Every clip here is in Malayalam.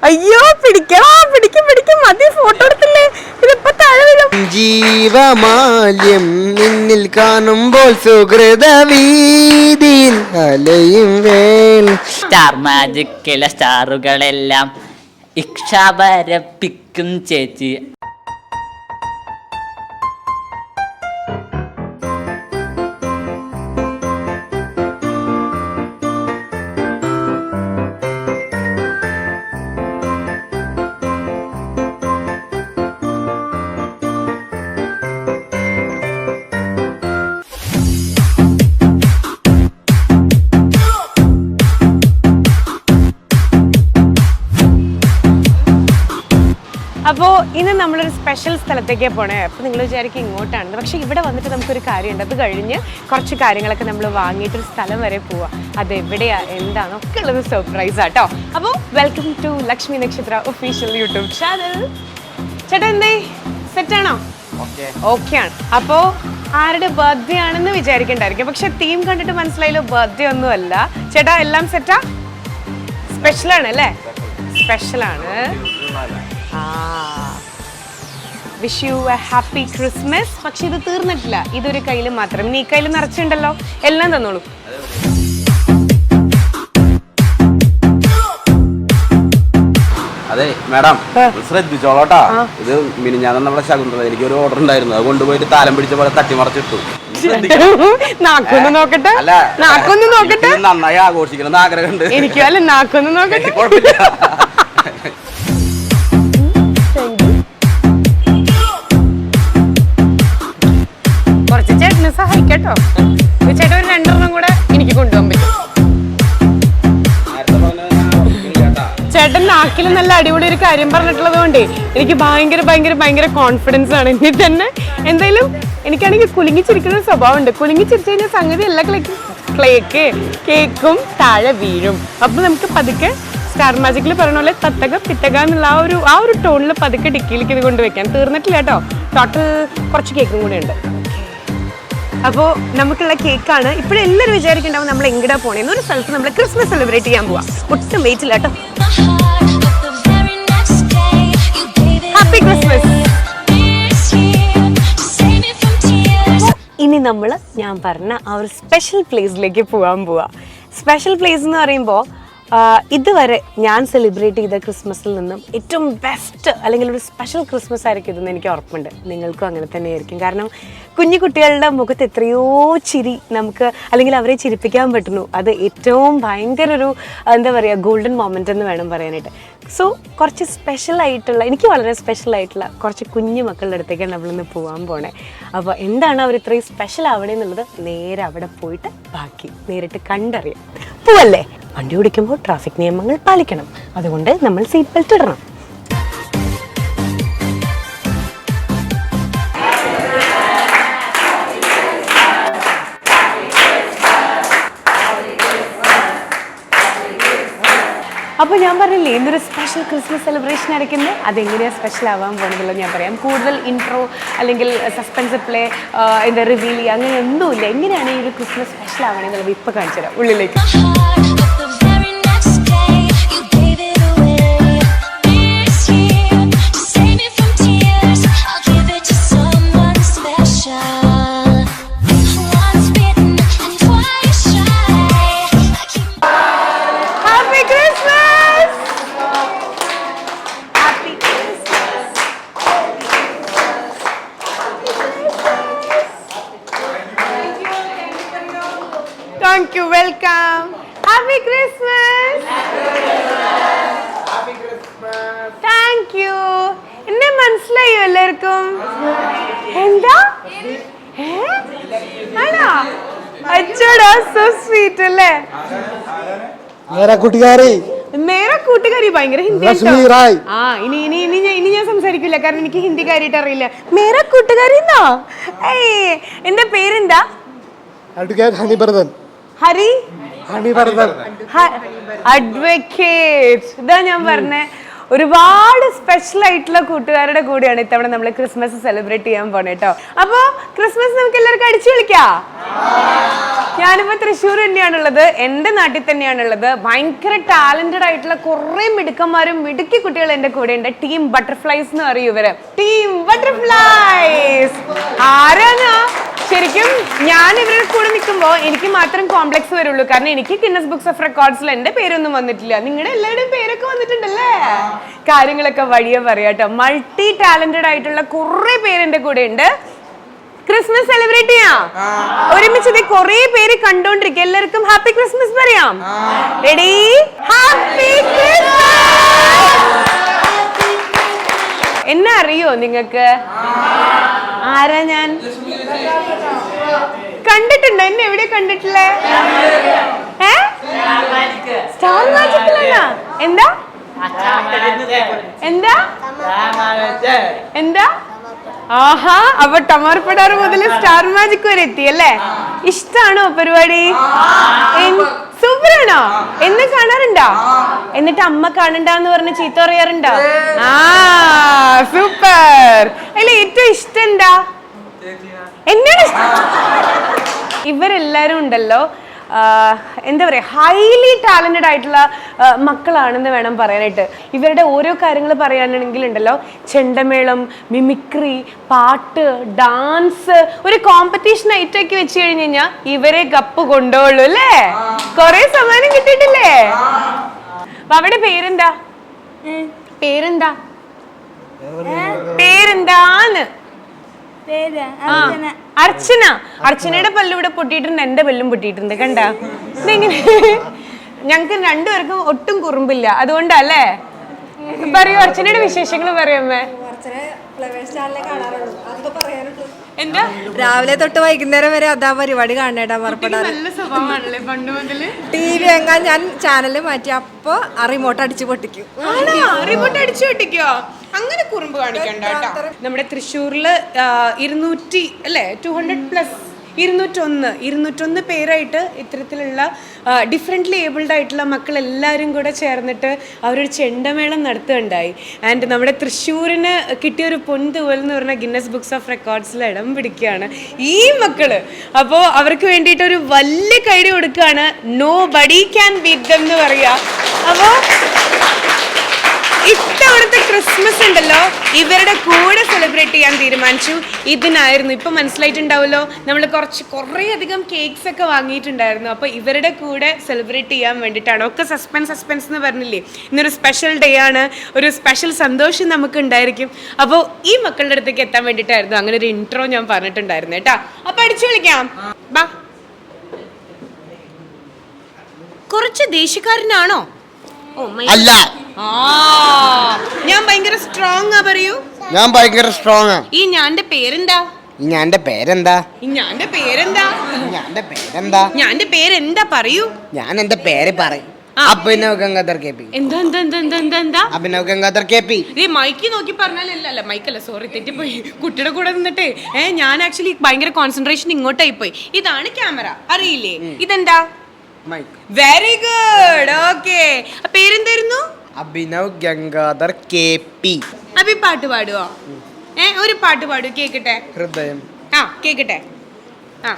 അയ്യോ പിടിക്കും മതി ഫോട്ടോ എടുത്തില്ലേ ഇതിപ്പോ താഴെ വീഴും. ജീവമാല്യം നിന്നിൽ കാണുമ്പോൾ സുഹൃത വീതിയിൽ അലയും വേൾ. സ്റ്റാർ മാജിക്കിലെ സ്റ്റാറുകളെല്ലാം ഇക്ഷാപരപ്പിക്കും ചേച്ചി. അപ്പോൾ ഇന്ന് നമ്മളൊരു സ്പെഷ്യൽ സ്ഥലത്തേക്ക് പോണേ. അപ്പോൾ നിങ്ങൾ വിചാരിക്കും ഇങ്ങോട്ടാണ്, പക്ഷേ ഇവിടെ വന്നിട്ട് നമുക്കൊരു കാര്യമുണ്ട്. അത് കഴിഞ്ഞ് കുറച്ച് കാര്യങ്ങളൊക്കെ നമ്മൾ വാങ്ങിയിട്ടൊരു സ്ഥലം വരെ പോവാം. അതെവിടെയാ എന്താണൊക്കെ ഉള്ളത് സർപ്രൈസ് ആട്ടോ. അപ്പോൾ വെൽക്കം ടു ലക്ഷ്മി നക്ഷത്ര ഒഫീഷ്യൽ യൂട്യൂബ് ചാനൽ. ചേട്ടാ എന്തേ സെറ്റാണോ? ഓക്കെ ആണ്. അപ്പോൾ ആരുടെ ബർത്ത്ഡേ ആണെന്ന് വിചാരിക്കണ്ടായിരിക്കും, പക്ഷെ തീം കണ്ടിട്ട് മനസ്സിലായല്ലോ ബർത്ത്ഡേ ഒന്നും അല്ല. ചേട്ടാ എല്ലാം സെറ്റാ? സ്പെഷ്യലാണ് അല്ലേ? സ്പെഷ്യലാണ്. Wish you A happy Christmas. പക്ഷെ ഇത് തീർന്നിട്ടില്ല, ഇതൊരു കയ്യിൽ മാത്രം. ഇനി ഈ കയ്യിൽ നിറച്ചിട്ടുണ്ടല്ലോ, എല്ലാം തന്നോളൂ. അതെ മാഡം ശ്രദ്ധിച്ചോളോട്ടാ. ഇത് മിനിഞ്ഞാന്ന് നമ്മുടെ ശകുന്തള എനിക്ക് ഒരു ഓർഡർ ഉണ്ടായിരുന്നു, അത് കൊണ്ടുപോയിട്ട് താലം പിടിച്ച പോലെ തട്ടിമറിച്ചിട്ടു. നാക്കൊന്ന് നോക്കട്ടെ, നാക്കൊന്ന് നോക്കട്ടെ. നന്നായി ആഘോഷിക്കണം എന്ന് ആഗ്രഹമുണ്ട് എനിക്ക്. അല്ല നാക്കൊന്ന് നോക്കട്ടെ. കുഴപ്പമില്ല. കുറച്ച് ചേട്ടനെ സഹായിക്കട്ടോ. ചേട്ടൻ ഒരു 2 കൂടെ എനിക്ക് കൊണ്ടുപോകാൻ പറ്റും. ചേട്ടൻ നാക്കിൽ നല്ല അടിപൊളി ഒരു കാര്യം പറഞ്ഞിട്ടുള്ളത് കൊണ്ടേ എനിക്ക് ഭയങ്കര കോൺഫിഡൻസ് ആണ് ഇനി തന്നെ. എന്തായാലും എനിക്കാണെങ്കിൽ കുലുങ്ങിച്ചിരിക്കുന്ന ഒരു സ്വഭാവം ഉണ്ട്. കുലുങ്ങിച്ചിരിച്ചു കഴിഞ്ഞാൽ സംഗതി എല്ലാ കേക്കും താഴെ വീഴും. അപ്പൊ നമുക്ക് പതുക്കെ സ്റ്റാർ മാജിക്കിൽ പറഞ്ഞ പോലെ തത്തക പിത്തക എന്നുള്ള ആ ഒരു ടോണിൽ പതുക്കെ ഡിക്കിയിലേക്ക് ഇത് കൊണ്ടുവയ്ക്കാൻ. തീർന്നിട്ടില്ല കേട്ടോ, ടോട്ടൽ കുറച്ച് കേക്കും കൂടെ ഉണ്ട്. അപ്പോൾ നമുക്കുള്ള കേക്കാണ്. ഇപ്പോഴും എല്ലാവരും വിചാരിക്കുന്നുണ്ടാവും നമ്മൾ എങ്ങടാ പോണേന്ന്. ഒരു സ്ഥലത്ത് നമ്മൾ ക്രിസ്മസ് സെലിബ്രേറ്റ് ചെയ്യാൻ പോവാം. ഒട്ടും വെയിറ്റ് ഇല്ല കേട്ടോ. Happy Christmas. ഇനി നമ്മൾ ഞാൻ പറഞ്ഞ ആ ഒരു സ്പെഷ്യൽ പ്ലേസിലേക്ക് പോവാ. സ്പെഷ്യൽ പ്ലേസ് എന്ന് പറയുമ്പോൾ ഇതുവരെ ഞാൻ സെലിബ്രേറ്റ് ചെയ്ത ക്രിസ്മസിൽ നിന്നും ഏറ്റവും ബെസ്റ്റ് അല്ലെങ്കിൽ ഒരു സ്പെഷ്യൽ ക്രിസ്മസ് ആയിരിക്കും ഇതെന്ന് എനിക്ക് ഉറപ്പുണ്ട്. നിങ്ങൾക്കും അങ്ങനെ തന്നെയായിരിക്കും. കാരണം കുഞ്ഞു കുട്ടികളുടെ മുഖത്ത് എത്രയോ ചിരി നമുക്ക്, അല്ലെങ്കിൽ അവരെ ചിരിപ്പിക്കാൻ പറ്റുന്നു. അത് ഏറ്റവും ഭയങ്കര ഒരു എന്താ പറയുക ഗോൾഡൻ മൊമെൻ്റ് എന്ന് വേണം പറയാനായിട്ട്. സോ കുറച്ച് സ്പെഷ്യലായിട്ടുള്ള, എനിക്ക് വളരെ സ്പെഷ്യലായിട്ടുള്ള കുറച്ച് കുഞ്ഞു മക്കളുടെ അടുത്തേക്കാണ് നമ്മളിന്ന് പോകാൻ പോണേ. അപ്പോൾ എന്താണ് അവർ ഇത്രയും സ്പെഷ്യൽ അവിടെ എന്നുള്ളത് നേരെ അവിടെ പോയിട്ട് ബാക്കി നേരിട്ട് കണ്ടറിയാം. പോവല്ലേ? വണ്ടി ഓടിക്കുമ്പോൾ ട്രാഫിക് നിയമങ്ങൾ പാലിക്കണം. അതുകൊണ്ട് നമ്മൾ സീറ്റ് ബെൽറ്റ് ഇടണം. അപ്പോൾ ഞാൻ പറഞ്ഞില്ലേ ഇന്നൊരു സ്പെഷ്യൽ ക്രിസ്മസ് സെലിബ്രേഷൻ ആയിരിക്കുന്നത്. അതെങ്ങനെയാണ് സ്പെഷ്യൽ ആവാൻ പോകുന്നതല്ലോ ഞാൻ പറയാം. കൂടുതൽ ഇൻട്രോ അല്ലെങ്കിൽ സസ്പെൻസ് പ്ലേ എന്താ റിവീൽ ചെയ്യുക അങ്ങനെ ഒന്നുമില്ല. എങ്ങനെയാണ് ഈ ഒരു ക്രിസ്മസ് സ്പെഷ്യൽ ആവണമെന്നുള്ളത് ഇപ്പോൾ കാണിച്ചു തരാം ഉള്ളിലേക്ക്. Thank you, welcome. Happy Christmas. Happy Christmas. Thank you. എന്നെ മനസ്സിലായോ എല്ലാവർക്കും? എന്താ? ആണോ? അച്ചോടാ, so sweet അല്ലേ? മേരാ കൂട്ടുകാരി. മേരാ കൂട്ടുകാരി ഭയങ്കര ഹിന്ദി. ഇനി ഞാൻ സംസാരിക്കില്ല, കാരണം എനിക്ക് ഹിന്ദി കാര്യമായിട്ട് അറിയില്ല. മേരാ കൂട്ടുകാരി എന്നോ? എന്റെ പേരെന്താ? ഹണിവർദ്ധൻ. ഹണിവർദ്ധൻ. അഡ്വക്കേറ്റ്. ഇതാ ഞാൻ പറഞ്ഞേ. ഒരുപാട് സ്പെഷ്യൽ ആയിട്ടുള്ള കൂട്ടുകാരുടെ കൂടെയാണ് ഇത്തവണ നമ്മൾ ക്രിസ്മസ് സെലിബ്രേറ്റ് ചെയ്യാൻ പോണേ കേട്ടോ. അപ്പൊ ക്രിസ്മസ് നമുക്ക് എല്ലാവർക്കും അടിച്ചു വിളിക്കാം. ഞാനിപ്പോ തൃശ്ശൂർ തന്നെയാണുള്ളത്, എന്റെ നാട്ടിൽ തന്നെയാണുള്ളത്. ഭയങ്കര ടാലന്റഡ് ആയിട്ടുള്ള കുറെ മിടുക്കന്മാരും മിടുക്കി കുട്ടികൾ എന്റെ കൂടെ ഉണ്ട്. ടീം ബട്ടർഫ്ലൈസ് എന്ന് പറയും ഇവര്. ടീം ബട്ടർഫ്ലൈസ് ആരാണ്? ശരിക്കും ഞാൻ ഇവരുടെ കൂടെ നിൽക്കുമ്പോൾ എനിക്ക് മാത്രം കോംപ്ലക്സ് വരുള്ളൂ. കാരണം എനിക്ക് ഗിന്നസ് ബുക്സ് ഓഫ് റെക്കോർഡ്സിൽ എന്റെ പേരൊന്നും വന്നിട്ടില്ല. നിങ്ങളുടെ എല്ലാവരുടെയും പേരൊക്കെ വന്നിട്ടുണ്ടല്ലേ? കാര്യങ്ങളൊക്കെ വഴിയെ പറയാട്ടോ. മൾട്ടി ടാലന്റഡ് ആയിട്ടുള്ള കുറെ പേര് എന്റെ കൂടെ ഉണ്ട്. ക്രിസ്മസ് സെലിബ്രേറ്റ് ചെയ്യാം ഒരുമിച്ച്. കുറെ പേര് കണ്ടോണ്ടിരിക്കും. എല്ലാവർക്കും ഹാപ്പി ക്രിസ്മസ് പറയാം. റെഡി? Happy Christmas. എന്നെ അറിയോ നിങ്ങൾക്ക്? ആരാ ഞാൻ? കണ്ടിട്ടുണ്ടോ? എന്നെ എവിടെ കണ്ടിട്ടില്ലേ? സ്റ്റാർ മാജിക്കിലാണോ? എന്താ എന്താ എന്താ? ആഹാ, അപ്പൊ ടമാർപ്പടാർ മുതൽ സ്റ്റാർ മാജിക് വരെ എത്തി അല്ലേ? ഇഷ്ടാണോ പരിപാടി? സൂപ്പറാണോ? എന്നെ കാണാറുണ്ടോ? എന്നിട്ട് അമ്മ കാണണ്ടെന്ന് പറഞ്ഞ് ചീത്ത പറയാറുണ്ടോ? ആ സൂപ്പർ. അല്ല ഏറ്റവും ഇഷ്ടം എന്താ? എന്നാണ് ഇഷ്ടം? ഇവരെല്ലാരും ഉണ്ടല്ലോ എന്താ പറയുക, ഹൈലി ടാലന്റഡ് ആയിട്ടുള്ള മക്കളാണെന്ന് വേണം പറയാനായിട്ട്. ഇവരുടെ ഓരോ കാര്യങ്ങൾ പറയാനാണെങ്കിൽ ഉണ്ടല്ലോ, ചെണ്ടമേളം, മിമിക്രി, പാട്ട്, ഡാൻസ്, ഒരു കോമ്പറ്റീഷൻ ഐറ്റൊക്കെ വെച്ച് കഴിഞ്ഞ് കഴിഞ്ഞാൽ ഇവരെ കപ്പ് കൊണ്ടോളൂ അല്ലേ? കൊറേ സമ്മാനം കിട്ടിയിട്ടില്ലേ? അപ്പൊ അവിടെ പേരെന്താ? പേരെന്താ? പേരെന്താന്ന്? അർച്ചന. അർച്ചനയുടെ പല്ല് ഇവിടെ പൊട്ടിയിട്ടുണ്ട്, എന്റെ പല്ലും പൊട്ടിയിട്ടുണ്ട്. കണ്ട ഇതെങ്ങനെ? ഞങ്ങക്ക് രണ്ടുപേർക്കും ഒട്ടും കുറുമ്പില്ല, അതുകൊണ്ടല്ലേ? പറയൂ, അർച്ചനയുടെ വിശേഷങ്ങൾ പറയമ്മേ. എന്താ രാവിലെ തൊട്ട് വൈകുന്നേരം വരെ അതാ പരിപാടി കാണേട്ടാ. നല്ല സ്വഭാവമാണല്ലേ പണ്ട് മുതല്? ടി വി എങ്ങാൻ ഞാൻ ചാനല് മാറ്റി അപ്പൊ ആ റിമോട്ട് അടിച്ചു പൊട്ടിക്കും. റിമോട്ട് അടിച്ചു പൊട്ടിക്കോ? അങ്ങനെ കുറുമ്പ് കാണിക്കണ്ട കേട്ടോ. നമ്മുടെ തൃശ്ശൂരില് 200 അല്ലേ 201 പേരായിട്ട് ഇത്തരത്തിലുള്ള ഡിഫറെൻ്റ്ലി ഏബിൾഡ് ആയിട്ടുള്ള മക്കൾ എല്ലാവരും കൂടെ ചേർന്നിട്ട് അവരൊരു ചെണ്ടമേളം നടത്തുകയുണ്ടായി. ആൻഡ് നമ്മുടെ തൃശ്ശൂരിന് കിട്ടിയൊരു പൊൻതൂവൽ എന്ന് പറഞ്ഞാൽ ഗിന്നസ് ബുക്സ് ഓഫ് റെക്കോർഡ്സിൽ ഇടം പിടിക്കുകയാണ് ഈ മക്കള്. അപ്പോൾ അവർക്ക് വേണ്ടിയിട്ട് ഒരു വലിയ കൈഡി കൊടുക്കുകയാണ്. Nobody can beat them എന്ന് പറയുക. അപ്പോൾ ഇത്തവണത്തെ ക്രിസ്മസ് ഉണ്ടല്ലോ ഇവരുടെ കൂടെ സെലിബ്രേറ്റ് ചെയ്യാൻ തീരുമാനിച്ചു. ഇതിനായിരുന്നു. ഇപ്പൊ മനസ്സിലായിട്ടുണ്ടാവുമല്ലോ, നമ്മൾ കുറേ അധികം കേക്ക്സ് ഒക്കെ വാങ്ങിയിട്ടുണ്ടായിരുന്നു. അപ്പൊ ഇവരുടെ കൂടെ സെലിബ്രേറ്റ് ചെയ്യാൻ വേണ്ടിയിട്ടാണ്. ഒക്കെ സസ്പെൻസ് എന്ന് പറഞ്ഞില്ലേ, ഇന്നൊരു സ്പെഷ്യൽ ഡേ ആണ്, ഒരു സ്പെഷ്യൽ സന്തോഷം നമുക്ക് ഉണ്ടായിരിക്കും. അപ്പോൾ ഈ മക്കളുടെ അടുത്തേക്ക് എത്താൻ വേണ്ടിയിട്ടായിരുന്നു അങ്ങനെ ഒരു ഇൻട്രോ ഞാൻ പറഞ്ഞിട്ടുണ്ടായിരുന്നു കേട്ടാ. അപ്പൊ അടിച്ചു വിളിക്കാം. ബാ. കുറച്ച് ദേശക്കാരനാണോ? അല്ല, ഞാൻ ഭയങ്കര സ്ട്രോങ് ആ. പറയൂ. ഞാൻ ഭയങ്കര സ്ട്രോങ് ആ. ഈ ഞാന്റെ പേരെന്താ? ഞാന്റെ പേരെന്താ? ഞാന്റെ പേരെന്താ? ഞാന്റെ പേരെന്താ? ഞാന്റെ പേരെന്താ? പറയൂ. ഞാൻ എന്റെ പേര് പറയും. Abhinav Gangadhar K P. എന്താ എന്താ എന്താ എന്താ എന്താ എന്താ? Abhinav Gangadhar K P. Mike നോക്കി പറഞ്ഞാലല്ല, മൈക്കല്ല, സോറി തെറ്റിപ്പോയി. കുട്ടിയുടെ കൂടെ നിന്നിട്ടേ ഞാൻ ആക്ച്വലി ഭയങ്കര കോൺസെൻട്രേഷൻ ഇങ്ങോട്ടായി പോയി. ഇതാണ് ക്യാമറ, അറിയില്ലേ? ഇതെന്താ? Very good. ഓക്കെ, പേരെന്തായിരുന്നു? Abhinav Gangadhar K P. അഭി പാട്ട് പാടുവോ? ഒരു പാട്ട് പാടൂ, കേക്കട്ടെ. ഹൃദയം. കേക്കട്ടെ.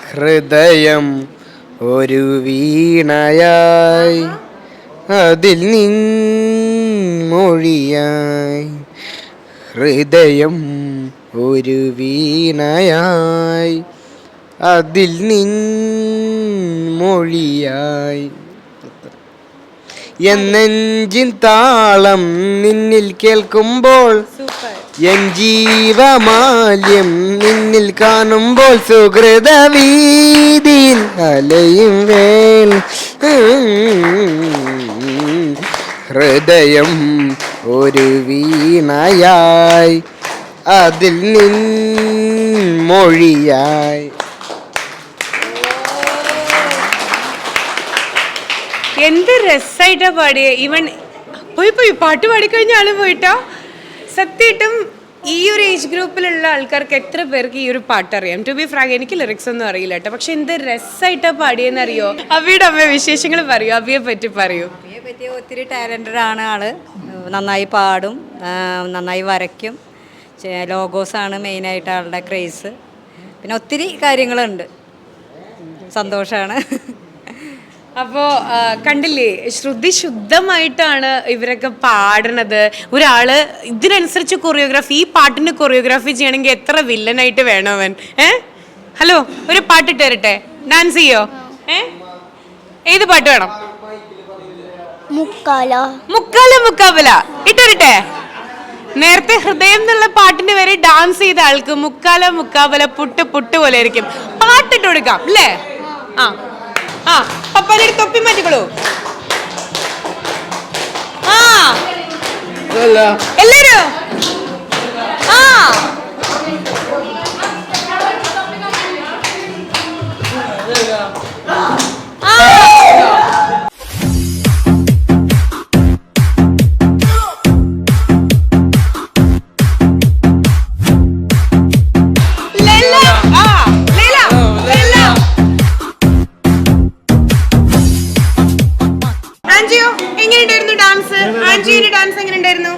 ഹൃദയം ഒരു വീണയായി, അതിൽ നിൻമൊഴിയായി. ഹൃദയം ഒരു വീണയായി, അതിൽ നിൻമൊഴിയായി. എന്നെഞ്ചിൻ താളം നിന്നിൽ കേൾക്കുമ്പോൾ, എൻ ജീവമാല്യം നിന്നിൽ കാണുമ്പോൾ, സുഹൃത വീതിയിൽ അലയും വേൽ. ഹൃദയം ഒരു വീണയായി, അതിൽ നിൻമൊഴിയായി. എന്ത് രസമായിട്ടാ പാടിയേ. ഇവൻ പോയി പാട്ട് പാടിക്കഴിഞ്ഞ ആള് പോയിട്ടോ. സത്യമായിട്ടും ഈ ഒരു ഏജ് ഗ്രൂപ്പിലുള്ള ആൾക്കാർക്ക് എത്ര പേർക്ക് ഈ ഒരു പാട്ട് അറിയാം? ടു ബി ഫ്രാങ്ക്, എനിക്ക് ലിറിക്സ് ഒന്നും അറിയില്ല കേട്ടോ. പക്ഷെ എന്ത് രസമായിട്ടാ പാടിയെന്ന് അറിയോ? അവിയുടെ അമ്മ വിശേഷങ്ങൾ പറയൂ, അവിയെ പറ്റി പറയൂ. അവിയെ പറ്റി ഒത്തിരി ടാലന്റഡ് ആണ് ആള്. നന്നായി പാടും, നന്നായി വരയ്ക്കും. ലോഗോസാണ് മെയിനായിട്ട് ആളുടെ ക്രേസ്. പിന്നെ ഒത്തിരി കാര്യങ്ങളുണ്ട്. സന്തോഷമാണ്. അപ്പോൾ കണ്ടില്ലേ, ശ്രുതി ശുദ്ധമായിട്ടാണ് ഇവരൊക്കെ പാടണത്. ഒരാള് ഇതിനനുസരിച്ച് കൊറിയോഗ്രാഫി, ഈ പാട്ടിന് കൊറിയോഗ്രാഫി ചെയ്യണമെങ്കിൽ എത്ര വില്ലനായിട്ട് വേണം അവൻ. ഹലോ, ഒരു പാട്ടിട്ട് തരട്ടെ, ഡാൻസ് ചെയ്യോ? ഏത് പാട്ട് വേണം? മുക്കാബല ഇട്ടരട്ടെ. നേരത്തെ ഹൃദയം എന്നുള്ള പാട്ടിന്റെ വരെ ഡാൻസ് ചെയ്ത ആൾക്ക് മുക്കാബല പുട്ട് പോലെ ആയിരിക്കും. പാട്ടിട്ട് കൊടുക്കാം അല്ലേ? ആ പപ്പാന്റെ തൊപ്പി മാറ്റിക്കോളൂ. എല്ലാരും ഡാൻസ് എങ്ങനെ ഉണ്ടായിരുന്നു?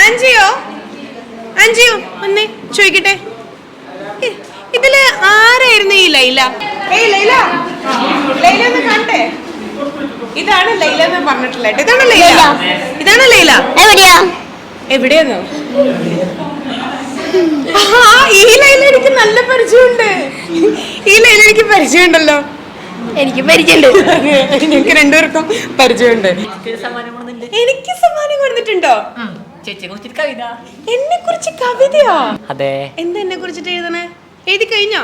ആൻജിയോ ഒന്ന് ചോദിക്കട്ടെ, ഇതില് ആരായിരുന്നു ഈ ലൈല? ലൈല ഒന്ന് കണ്ടേ? ഇതാണ് ലൈല എന്ന് പറഞ്ഞിട്ടില്ല. ഇതാണ് ലൈല. എവിടെയാന്നോ? ഈ ലൈല എനിക്ക് നല്ല പരിചയമുണ്ട്. എനിക്ക് പരിചയമുണ്ടല്ലോ. എനിക്ക് രണ്ടുപേർക്കും പരിചയമുണ്ട്. എനിക്ക് സമ്മാനം കൊടുത്തിട്ടുണ്ടോ? എന്നെ കുറിച്ച് കവിതയോ? അതെ. എന്താ എന്നെ കുറിച്ചിട്ട് എഴുതണേ? എഴുതി കഴിഞ്ഞോ?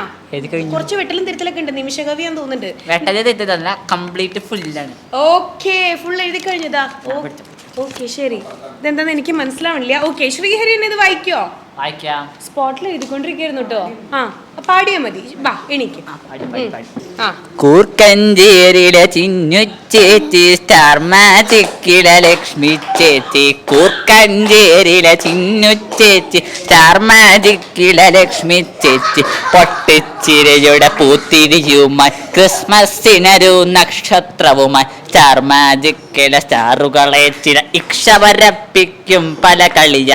കുറച്ച് വെട്ടലും തിരുത്തലൊക്കെ ഉണ്ട്. നിമിഷകവിയാന്ന് തോന്നുന്നുണ്ട്. കംപ്ലീറ്റ് ഫുള്ളാണ്. ഓക്കെ, ഫുൾ എഴുതി കഴിഞ്ഞതാ. ഓക്കെ ശരി. ഇതെന്താന്ന് എനിക്ക് മനസ്സിലാവണില്ല. ഓക്കെ, ശ്രീഹരി എന്നെ ഇത് വായിക്കോ? വായിക്കാം. സ്പോട്ടിൽ എഴുതിക്കൊണ്ടിരിക്കുന്നു കേട്ടോ. പാടിയാ മതി. വാ എനിക്ക്. കൂർക്കഞ്ചേരിയിലെ ചിന്നുച്ചേച്ചി, സ്റ്റാർ മാജിക്കിലെ ലക്ഷ്മി ചേച്ചി. കൂർക്കഞ്ചേരിയിലെ ചിന്നുച്ചേച്ചി, സ്റ്റാർ മാജിക്കിലെ ലക്ഷ്മി ചേച്ചി. പൊട്ടിച്ചിരയുടെ പൂത്തിരിയുമായി, ക്രിസ്മസിനൊരു നക്ഷത്രവുമായി. സ്റ്റാർ മാജിക്കിലെ സ്റ്റാറുകളെ ചില ഇക്ഷവരപ്പിക്കും പല കളിയ.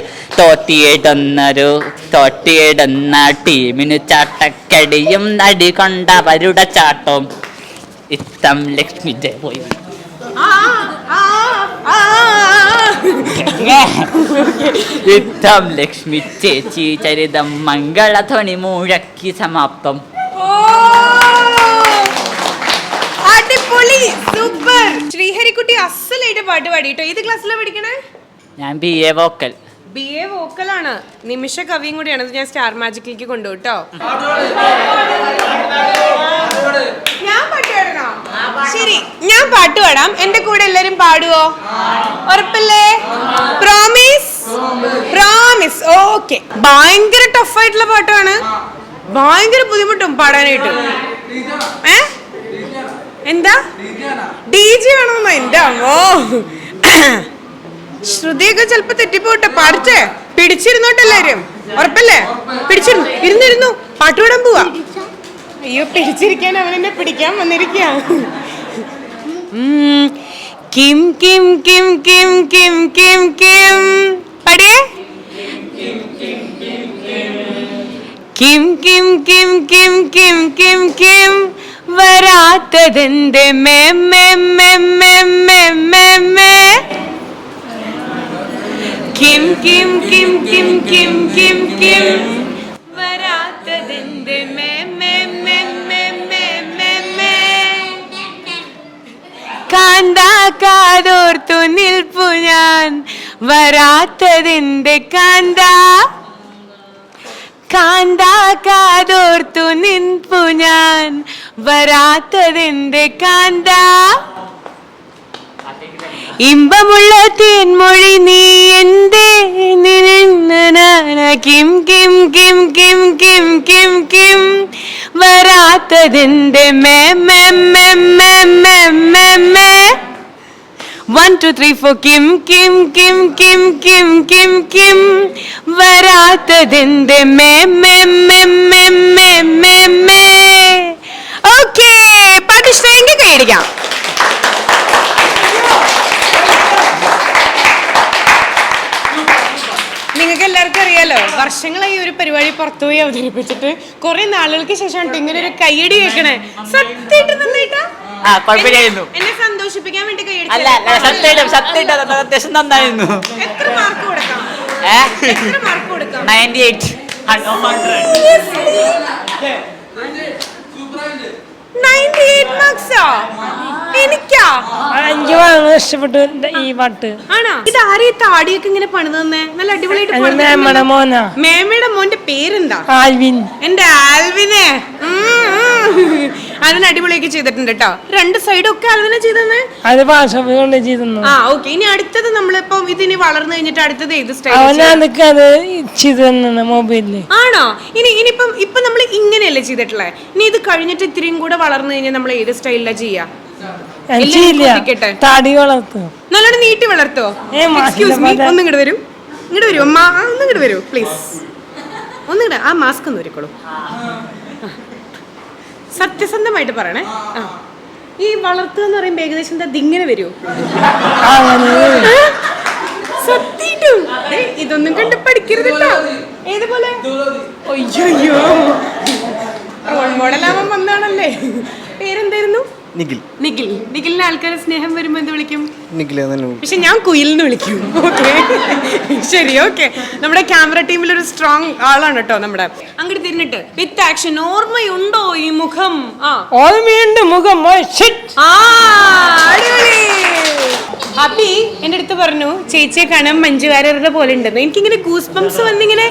തോറ്റിയിടുന്ന ടീമിനു ചാട്ടക്കടിയും നടി കൊണ്ടവരുടെ ചാട്ടവും. ഇത്തം ലക്ഷ്മി പോയി. ഇത്തം ലക്ഷ്മി ചേച്ചി ചരിതം മംഗളധ്വനി മുഴക്കി സമാപ്തം. അടിപൊളി, സൂപ്പർ. ശ്രീഹരിക്കുട്ടി അസലായിട്ട് പാട്ട് പാടിട്ടോ. ഏത് ക്ലാസ്സിലാണ് പഠിക്കണേ? ഞാൻ BA വോക്കൽ. BA വോക്കലാണ്. നിമിഷ കവിയും കൂടിയാണ്. ഞാൻ സ്റ്റാർ മാജിക്കിലേക്ക് കൊണ്ടുപോട്ടോ. ഞാൻ പാട്ട് പാടണോ? ശരി, ഞാൻ പാട്ട് പാടാം. എന്റെ കൂടെ എല്ലാരും പാടുവോ? ഉറപ്പല്ലേ? പ്രോമിസ്. ഓക്കെ. ഭയങ്കര ടഫായിട്ടുള്ള പാട്ടാണ്. ഭയങ്കര ബുദ്ധിമുട്ടും പാടാനായിട്ട്. എന്താ DJ ആണോന്നോ? എന്റെ അമ്മോ, ശ്രുതിയൊക്കെ ചെലപ്പോ തെറ്റിപ്പോട്ടെ. പാടിച്ചേ, പിടിച്ചിരുന്നോട്ടെ എല്ലാരും. ഉറപ്പല്ലേ? ഇരുന്നിരുന്നു. പാട്ടുപാടാൻ പോവാ. അയ്യോ, പിടിച്ചിരിക്കാൻ അവൻ എന്നെ പിടിക്കാൻ വന്നിരിക്കുക. കിം കിം കിം കിം കിം കിം കിം പാടിയേ. കിം കിം കിം കിം കിം കിം കിം വരാത്തതെന്റെ മേ മേ മേ മേ മേ മേ മേ. കിം കിം കിം കിം കിം കിം കിം വരാത്തതെന്റെ മേ മേ മേ മേ മേ മേ മേ. കാന്താ കാതോർത്തു നിൽപ്പു ഞാൻ, വരാത്തതെന്റെ കാന്താ. കാന്താ കാതോർത്തു നിൽപ്പു ഞാൻ, വരാത്തതെന്റെ കാന്താ. ഇമ്പമുള്ള തേൻമൊഴി നീ എന്തേ കിം കിം കിം കിം കിം കിം കിം വരാത്തതെന്റെ മേ മേ മേ മേ മേ മേ മേ. 1 2 3 4 കിം കിം കിം കിം കിം കിം കിം വരാത്തതെന്റെ മേ മേ മേ മേ മേ മേ മേ. ഓക്കേ, പാട്ട് ഇഷ്ടമെങ്കിൽ കൈയടിക്കാം. വർഷങ്ങളായി ഒരു പരിപാടി പുറത്തുപോയി അവതരിപ്പിച്ചിട്ട് കുറെ നാളുകൾക്ക് ശേഷം ഇങ്ങനെ ഒരു കയ്യടി കേൾക്കണേ. സത്യമായിട്ട് നന്നായിട്ടാ? ആ കുഴപ്പമില്ലായിരുന്നു. എന്നെ സന്തോഷിപ്പിക്കാൻ വേണ്ടി കയ്യടി. അല്ല സത്യമായിട്ട് അത്യാവശ്യം നന്നായിരുന്നു. എത്ര മാർക്ക് കൊടുക്കാം? എത്ര മാർക്ക് കൊടുക്കാം? 98 98 മാർക്സാ? എനിക്കാ? എനിക്ക് വളരെ ഇഷ്ടപ്പെട്ടു ഈ പാട്ട്. ആണോ? ഇത് ആരെ താടിയൊക്കെ ഇങ്ങനെ പണിത് തന്നെ? നല്ല അടിപൊളിയായിട്ട് മേമ്മയുടെ മോനാ. മേമയുടെ മോന്റെ പേരെന്താ? ആൽവിൻ. എന്റെ ആൽവിനെ അതിന് അടിപൊളിയൊക്കെ ചെയ്തിട്ടുണ്ട് കേട്ടോ. രണ്ട് സൈഡും ഒക്കെ ആൽവിനെ ചെയ്തേ. അത് ഭാഷ കൊണ്ട് ചെയ്തു. ആ ഓക്കെ. ഇനി അടുത്തത് നമ്മളിപ്പം ഇതിനി വളർന്നു കഴിഞ്ഞിട്ട് അടുത്തത് ഏത് സ്റ്റൈൽ? അവനതൊക്കെ അത് ചെയ്തു തന്നെ മൊബൈലില്. ആണോ? ഇപ്പൊ നമ്മൾ ഇങ്ങനെയല്ലേ ചെയ്തിട്ടുള്ളേ? ഇനി ഇത് കഴിഞ്ഞിട്ട് ഇത്രയും കൂടെ വളർന്നു കഴിഞ്ഞാൽ നമ്മൾ ഏത് സ്റ്റൈലിലാ ചെയ്യാ? താടി വളർത്തും. നല്ലോണം നീട്ടി വളർത്തോ? എക്സ്ക്യൂസ് മീ, ഒന്നും ഇങ്ങോട്ട് വരൂ. ഇങ്ങോട്ട് വരൂ അമ്മ, ഒന്നും ഇങ്ങോട്ട് വരൂ പ്ലീസ്. ഒന്നിങ്ങോട്ട് ആ മാസ്ക് ഒന്ന് വരിക്കോളൂ. സത്യസന്ധമായിട്ട് പറയണേ. ആ ഈ വളർത്തുക എന്ന് പറയുമ്പോ ഏകദേശം എന്താ ഇതിങ്ങനെ വരുമോ? സത്യമായിട്ടും ഇതൊന്നും കണ്ട് പഠിക്കരുത് കേട്ടോ. ഏതുപോലെ? അയ്യോ റോൾ മോഡലാവാൻ വന്നാണല്ലേ. പേരെന്തായിരുന്നു? നിഖിൽ. നിഖിലിന് ആൾക്കാരെ സ്നേഹം വരുമ്പോ എന്ത് വിളിക്കും? നിഖിൽ. പക്ഷെ ഞാൻ കുയിലിന്ന് വിളിക്കും. ഓക്കെ ശരി. ഓക്കെ, നമ്മുടെ ക്യാമറ ടീമിൽ ഒരു സ്ട്രോങ് ആളാണ് കേട്ടോ നമ്മുടെ. അങ്ങോട്ട് തിരിഞ്ഞിട്ട് വിത്ത് ആക്ഷൻ. ഓർമ്മയുണ്ടോ ഈ മുഖം? ഓർമ്മയുണ്ട് മുഖം. അപ്പി എന്റെ അടുത്ത് പറഞ്ഞു ചേച്ചിയെ കാണാൻ മഞ്ജു വാര്യരുടെ പോലെ ഉണ്ടെന്ന്. എനിക്കിങ്ങനെ ഗൂസ് ബംസ് വന്നിങ്ങനെ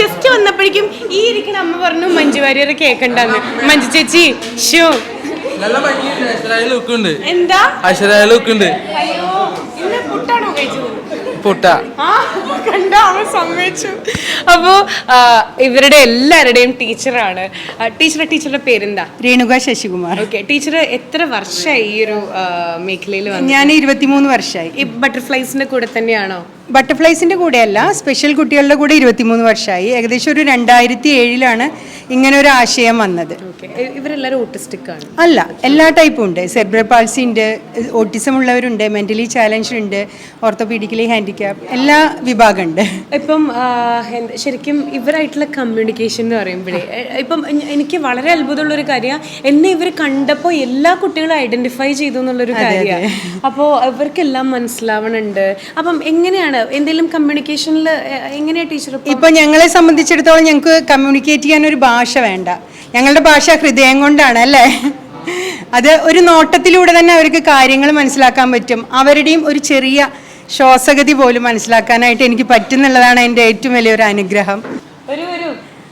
ജസ്റ്റ് വന്നപ്പോഴേക്കും ഈ ഇരിക്കണ അമ്മ പറഞ്ഞു മഞ്ജു വാര്യർ കേൾക്കണ്ടെന്ന്. മഞ്ജു ചേച്ചി ഷോ എന്താ ലുക്കുണ്ട്. അയ്യോ ഇന്ന് പുട്ടാണോ കഴിച്ചത്? പുട്ട കണ്ടോ അവൻ സമ്മതിച്ചു. അപ്പോ ഇവരുടെ എല്ലാവരുടെയും ടീച്ചറാണ്. ടീച്ചറുടെ പേരെന്താ? രേണുക ശശികുമാർ. ഓക്കെ. ടീച്ചർ എത്ര വർഷമായി ഈ ഒരു മേഖലയിൽ വന്നു? ഞാൻ 23 വർഷമായി. ഈ ബട്ടർഫ്ലൈസിന്റെ കൂടെ തന്നെയാണോ? ബട്ടർഫ്ലൈസിന്റെ കൂടെയല്ല, സ്പെഷ്യൽ കുട്ടികളുടെ കൂടെ 23 വർഷമായി. ഏകദേശം ഒരു 2007 ഇങ്ങനെ ഒരു ആശയം വന്നത്. ഇവരെല്ലാവരും ഓട്ടിസ്റ്റിക് ആണ്? അല്ല, എല്ലാ ടൈപ്പും ഉണ്ട്. സെർബ്രൽ പാൾസി ഉണ്ട്, ഓട്ടിസം ഉള്ളവരുണ്ട്, മെന്റലി ചാലഞ്ച് ഉണ്ട്, ഓർത്തോപീഡിക്കലി ഹാൻഡിക്യാപ്പ്, എല്ലാ വിഭാഗമുണ്ട്. ഇപ്പം ശരിക്കും ഇവരായിട്ടുള്ള കമ്മ്യൂണിക്കേഷൻ എന്ന് പറയുമ്പോഴേ ഇപ്പം എനിക്ക് വളരെ അത്ഭുതമുള്ള ഒരു കാര്യമാണ്. എന്നെ ഇവർ കണ്ടപ്പോൾ എല്ലാ കുട്ടികളും ഐഡന്റിഫൈ ചെയ്തു എന്നുള്ളൊരു കാര്യമാണ്. അപ്പോൾ ഇവർക്കെല്ലാം മനസ്സിലാവണുണ്ട്. അപ്പം എങ്ങനെയാണ് എന്തെങ്കിലും കമ്മ്യൂണിക്കേഷനിൽ എങ്ങനെയാ ടീച്ചർ? ഇപ്പൊ ഞങ്ങളെ സംബന്ധിച്ചിടത്തോളം ഞങ്ങൾക്ക് കമ്മ്യൂണിക്കേറ്റ് ചെയ്യാൻ ഒരു ഭാഷ വേണ്ട. ഞങ്ങളുടെ ഭാഷ ഹൃദയം കൊണ്ടാണ് അല്ലേ. അത് ഒരു നോട്ടത്തിലൂടെ തന്നെ അവർക്ക് കാര്യങ്ങൾ മനസ്സിലാക്കാൻ പറ്റും. അവരുടെയും ഒരു ചെറിയ ശ്വാസഗതി പോലും മനസ്സിലാക്കാനായിട്ട് എനിക്ക് പറ്റുന്നുള്ളതാണ് എൻ്റെ ഏറ്റവും വലിയൊരു അനുഗ്രഹം.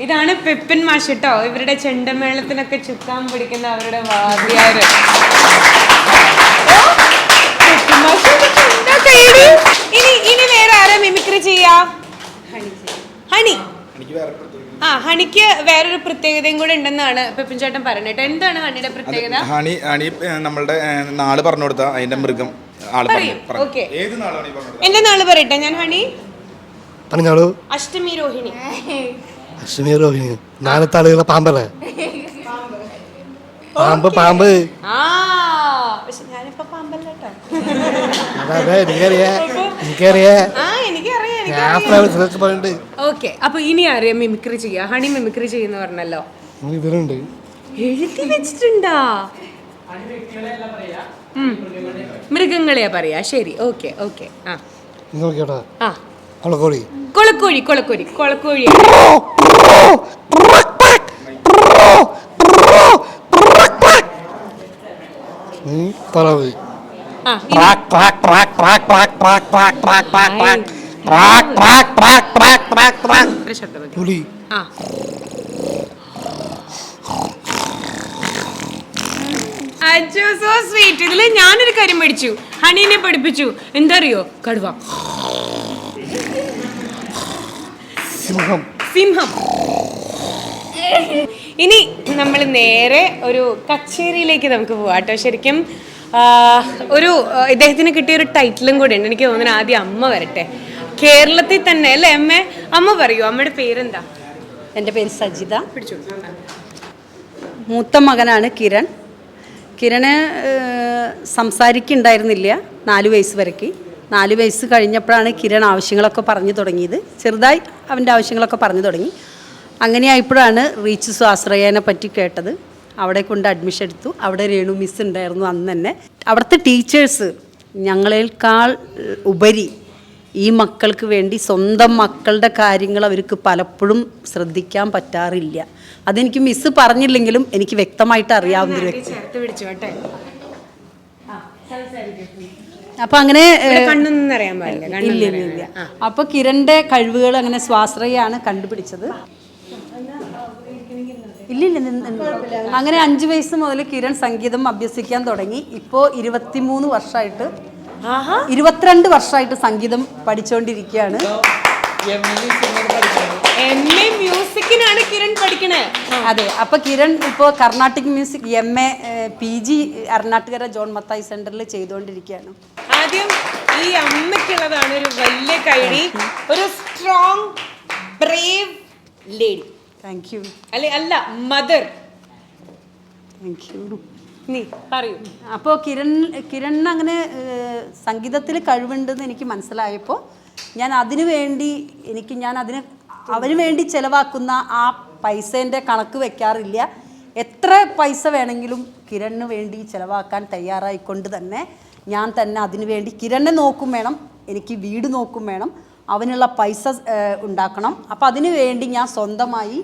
ഇതാണ് പെപ്പൻ മാഷ് കേട്ടോ. ഇവരുടെ ചെണ്ടമേളത്തിനൊക്കെ ചുക്കാൻ പിടിക്കുന്ന അവരുടെ വാദ്യാര്. ഇനി വേറെ ആരാ മിമിക്രി ചെയ്യാ? ഹണി. ഹണിക്ക് വേറൊരു പ്രത്യേകതയും കൂടെ ഉണ്ടെന്നാണ് പെപ്പൻ ചേട്ടൻ പറഞ്ഞിട്ട്. എന്താണ് ഹണിയുടെ പ്രത്യേകത? ഹണി നമ്മളുടെ നാള് പറഞ്ഞു കൊടുത്ത അതിന്റെ മൃഗം ഓക്കെ. എന്റെ നാള് പറയട്ടെ ഞാൻ. ഹണി പറഞ്ഞോളൂ. അഷ്ടമി രോഹിണി. അഷ്ടമി രോഹിണി നാളത്താളുകളെ പാമ്പല്ലേ? പാമ്പ് പാമ്പ്. പക്ഷെ ഞാനിപ്പോ പാമ്പല്ല കേട്ടോ. ഓക്കെ. അപ്പൊ ഇനി അറിയാം മിമിക്രി ചെയ്യാ. ഹണി മിമിക്രി ചെയ്യുന്ന പറഞ്ഞല്ലോ. എഴുതി വെച്ചിട്ടുണ്ടാ? മൃഗങ്ങളെയാ പറയാ. ശരി. Okay okay. കൊളക്കോഴി. പുലി. So sweet. ഇതില് ഞാനൊരു കാര്യം പഠിച്ചു. ഹണീനെ പഠിപ്പിച്ചു. എന്താ അറിയോ? കടുവ. സിംഹം. ഇനി നമ്മൾ നേരെ ഒരു കച്ചേരിയിലേക്ക് നമുക്ക് പോവാം കേട്ടോ. ശരിക്കും ഒരു ഇദ്ദേഹത്തിന് കിട്ടിയ ഒരു ടൈറ്റിലും കൂടെ ഉണ്ട്. എനിക്ക് തോന്നുന്നു ആദ്യം അമ്മ വരട്ടെ. കേരളത്തിൽ തന്നെ അല്ലേ അമ്മ പറയൂ. അമ്മയുടെ പേരെന്താ? എൻ്റെ പേര് സജിത. പിടിച്ചു. മൂത്ത മകനാണ് കിരണ് സംസാരിക്കുന്നുണ്ടായിരുന്നില്ല 4 വയസ്സ് വരയ്ക്ക്. 4 വയസ്സ് കഴിഞ്ഞപ്പോഴാണ് കിരൺ ആവശ്യങ്ങളൊക്കെ പറഞ്ഞു തുടങ്ങിയത്. ചെറുതായി അവൻ്റെ ആവശ്യങ്ങളൊക്കെ പറഞ്ഞു തുടങ്ങി. അങ്ങനെയായപ്പോഴാണ് റീച്ച് സ്വാശ്രയേനെ പറ്റി കേട്ടത്. അവിടെ കൊണ്ട് അഡ്മിഷൻ എടുത്തു. അവിടെ രേണു മിസ് ഉണ്ടായിരുന്നു അന്ന് തന്നെ. അവിടുത്തെ ടീച്ചേഴ്സ് ഞങ്ങളേക്കാൾ ഉപരി ഈ മക്കൾക്ക് വേണ്ടി സ്വന്തം മക്കളുടെ കാര്യങ്ങൾ അവർക്ക് പലപ്പോഴും ശ്രദ്ധിക്കാൻ പറ്റാറില്ല. അതെനിക്ക് മിസ് പറഞ്ഞില്ലെങ്കിലും എനിക്ക് വ്യക്തമായിട്ട് അറിയാവുന്നൊരു വ്യക്തി. അപ്പൊ അങ്ങനെ കണ്ണൊന്നും അറിയാൻ പാടില്ല. ഇല്ല. അപ്പൊ കിരണിന്റെ കഴിവുകൾ അങ്ങനെ സ്വാശ്രയാണ് കണ്ടുപിടിച്ചത്. ഇല്ല. അങ്ങനെ 5 വയസ്സ് മുതൽ കിരൺ സംഗീതം അഭ്യസിക്കാൻ തുടങ്ങി. ഇപ്പോൾ 22 വർഷമായിട്ട് 22 വർഷമായിട്ട് സംഗീതം പഠിച്ചുകൊണ്ടിരിക്കുകയാണ്. MA മ്യൂസിക്കിനാണ് കിരൺ പഠിക്കണേ. അതെ. അപ്പൊ കിരൺ ഇപ്പോൾ Carnatic music MA PG Aranattukara John Mathai സെന്ററിൽ ചെയ്തുകൊണ്ടിരിക്കുകയാണ്. ആദ്യം ഈ അമ്മയ്ക്കുള്ളതാണ് ഒരു വലിയ കൈഡി. ഒരു strong brave lady. Thank you. അല്ല മദർ. Thank you. നീ പറയൂ. അപ്പോൾ കിരണിന് അങ്ങനെ സംഗീതത്തിൽ കഴിവുണ്ടെന്ന് എനിക്ക് മനസ്സിലായപ്പോൾ ഞാൻ അതിനു വേണ്ടി അവന് വേണ്ടി ചിലവാക്കുന്ന ആ പൈസേൻ്റെ കണക്ക് വെക്കാറില്ല. എത്ര പൈസ വേണമെങ്കിലും കിരണിന് വേണ്ടി ചിലവാക്കാൻ തയ്യാറായിക്കൊണ്ട് തന്നെ ഞാൻ തന്നെ അതിനു വേണ്ടി കിരണിനെ നോക്കും വേണം, എനിക്ക് വീട് നോക്കും വേണം, അവനുള്ള പൈസ ഉണ്ടാക്കണം. അപ്പോൾ അതിനു വേണ്ടി ഞാൻ സ്വന്തമായി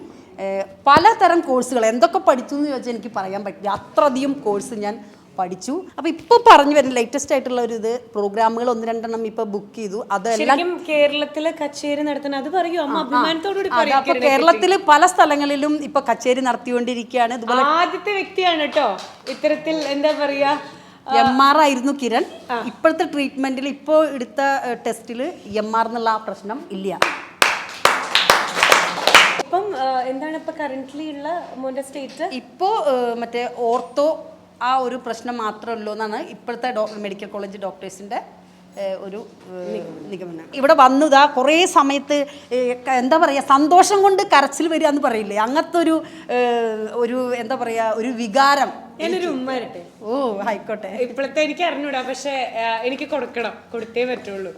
പലതരം കോഴ്സുകൾ എന്തൊക്കെ പഠിച്ചു എന്ന് ചോദിച്ചാൽ എനിക്ക് പറയാൻ പറ്റില്ല. അത്രയധികം കോഴ്സ് ഞാൻ പഠിച്ചു. അപ്പോൾ ഇപ്പോൾ പറഞ്ഞു വരുന്ന ലേറ്റസ്റ്റ് ആയിട്ടുള്ള ഒരു പ്രോഗ്രാമുകൾ 1-2 ഇപ്പോൾ ബുക്ക് ചെയ്തു. അതെല്ലാം കേരളത്തിലെ കച്ചേരി നടത്തുന്നത്. അത് പറയൂ അമ്മ, അഭിമാനത്തോടുകൂടി പറയൂ. അപ്പോൾ കേരളത്തിൽ പല സ്ഥലങ്ങളിലും ഇപ്പോൾ കച്ചേരി നടത്തിക്കൊണ്ടിരിക്കുകയാണ്. ഇതുപോലെ ആദ്യത്തെ വ്യക്തിയാണ് കേട്ടോ ഇത്തരത്തിൽ, എന്താ പറയാ, MR ആയിരുന്നു കിരൺ. ഇപ്പോഴത്തെ ട്രീറ്റ്മെന്റിൽ ഇപ്പോൾ എടുത്ത ടെസ്റ്റിൽ MR എന്നുള്ള ആ പ്രശ്നം ഇല്ല. ഇപ്പം എന്താണ് ഇപ്പൊ കറന്റ്ലി ഉള്ള മോന്റെ സ്റ്റേറ്റ്? ഇപ്പോൾ മറ്റേ ഓർത്തോ ആ ഒരു പ്രശ്നം മാത്രമല്ലോ എന്നാണ് ഇപ്പോഴത്തെ മെഡിക്കൽ കോളേജ് ഡോക്ടേഴ്സിന്റെ ഒരു നിഗമനം. ഇവിടെ വന്നതാ കുറേ സമയത്ത് എന്താ പറയുക, സന്തോഷം കൊണ്ട് കരച്ചിൽ വരിക എന്ന് പറയില്ലേ, അങ്ങനത്തെ ഒരു എന്താ പറയുക, ഒരു വികാരം. ഞാനൊരു ഉമ്മ വരട്ടെ? ഓ ആയിക്കോട്ടെ. ഇപ്പോഴത്തെ എനിക്ക് അറിഞ്ഞൂടാ, പക്ഷെ എനിക്ക് കൊടുത്തേ പറ്റുള്ളൂ.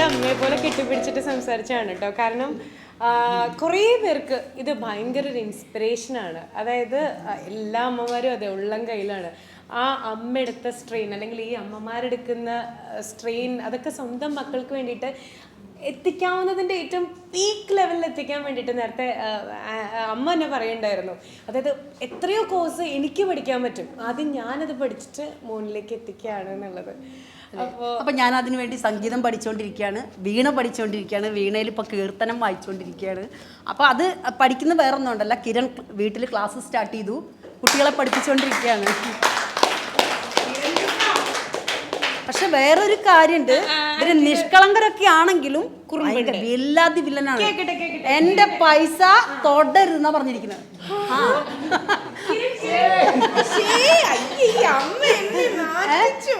അമ്മയെ പോലെ കെട്ടിപ്പിടിച്ചിട്ട് സംസാരിച്ചാണ് കേട്ടോ. കാരണം കുറേ പേർക്ക് ഇത് ഭയങ്കര ഒരു ഇൻസ്പിറേഷനാണ്. അതായത് എല്ലാ അമ്മമാരും അതെ ഉള്ളം കയ്യിലാണ്. ആ അമ്മ എടുത്ത സ്ട്രെയിൻ, അല്ലെങ്കിൽ ഈ അമ്മമാരെടുക്കുന്ന സ്ട്രെയിൻ, അതൊക്കെ സ്വന്തം മക്കൾക്ക് വേണ്ടിയിട്ട് എത്തിക്കാവുന്നതിൻ്റെ ഏറ്റവും പീക്ക് ലെവലിൽ എത്തിക്കാൻ വേണ്ടിയിട്ട് നേരത്തെ അമ്മ തന്നെ പറയുണ്ടായിരുന്നു. അതായത് എത്രയോ കോഴ്സ് എനിക്ക് പഠിക്കാൻ പറ്റും, ആദ്യം ഞാനത് പഠിച്ചിട്ട് മുന്നിലേക്ക് എത്തിക്കുകയാണ് എന്നുള്ളത്. അപ്പോൾ ഞാൻ അതിനു വേണ്ടി സംഗീതം പഠിച്ചുകൊണ്ടിരിക്കുകയാണ്, വീണ പഠിച്ചുകൊണ്ടിരിക്കുകയാണ്, വീണയിൽ ഇപ്പോൾ കീർത്തനം വായിച്ചുകൊണ്ടിരിക്കുകയാണ്. അപ്പോൾ അത് പഠിക്കുന്ന വേറൊന്നും ഉണ്ടല്ല, കിരൺ വീട്ടിൽ ക്ലാസ് സ്റ്റാർട്ട് ചെയ്തു, കുട്ടികളെ പഠിപ്പിച്ചുകൊണ്ടിരിക്കുകയാണ്. പക്ഷെ വേറൊരു കാര്യമുണ്ട്, ഇവര് നിഷ്കളങ്കരൊക്കെ ആണെങ്കിലും എല്ലാതി വില്ലനാണ്. എന്റെ പൈസ തൊടരുന്ന പറഞ്ഞിരിക്കുന്നത്.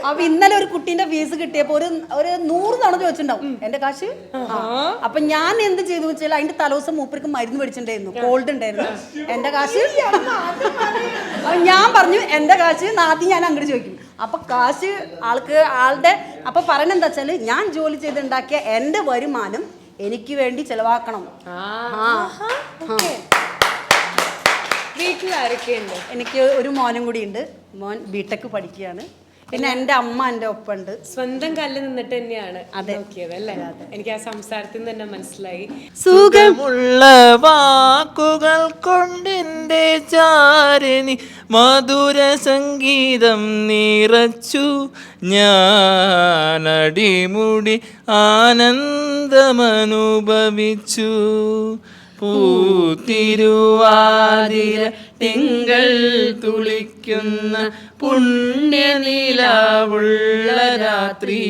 അപ്പൊ ഇന്നലെ ഒരു കുട്ടീന്റെ ഫീസ് കിട്ടിയപ്പോ ഒരു 100 തവണ ചോദിച്ചിട്ടുണ്ടാവും എന്റെ കാശ്. അപ്പൊ ഞാൻ എന്ത് ചെയ്തു വെച്ചാൽ അതിന്റെ തലേദിവസം മൂപ്പർക്ക് മരുന്ന് മേടിച്ചിട്ടുണ്ടായിരുന്നു, കോൾഡ് ഉണ്ടായിരുന്നു, എന്റെ കാശ്. ഞാൻ പറഞ്ഞു എന്റെ കാശ് ആദ്യം ഞാൻ അങ്ങോട്ട് ചോദിക്കും. അപ്പൊ കാശ് ആളുടെ അപ്പൊ പറയണെന്താ വെച്ചാല് ഞാൻ ജോലി ചെയ്തുണ്ടാക്കിയ എന്റെ വരുമാനം എനിക്ക് വേണ്ടി ചെലവാക്കണം. വീട്ടിലാരൊക്കെയുണ്ട്? എനിക്ക് ഒരു മോനും കൂടി ഉണ്ട്. മോൻ ബിടെക് പഠിക്കുകയാണ്. പിന്നെ എൻ്റെ അമ്മ എൻ്റെ ഒപ്പമുണ്ട്. സ്വന്തം കല്ല് നിന്നിട്ട് തന്നെയാണ് നോക്കിയത് അല്ലേ? എനിക്ക് ആ സംസാരത്തിൽ നിന്ന് തന്നെ മനസ്സിലായി. സുഖമുള്ള വാക്കുകൾ കൊണ്ടെന്റെ ചാരിണി മധുര സംഗീതം നിറച്ചു ഞാൻ അടിമുടി ആനന്ദമനുഭവിച്ചു. പൂത്തിരുവാതിര തിങ്കൾ തുളിക്കുന്ന പുണ്യനിലാവുള്ള രാത്രി.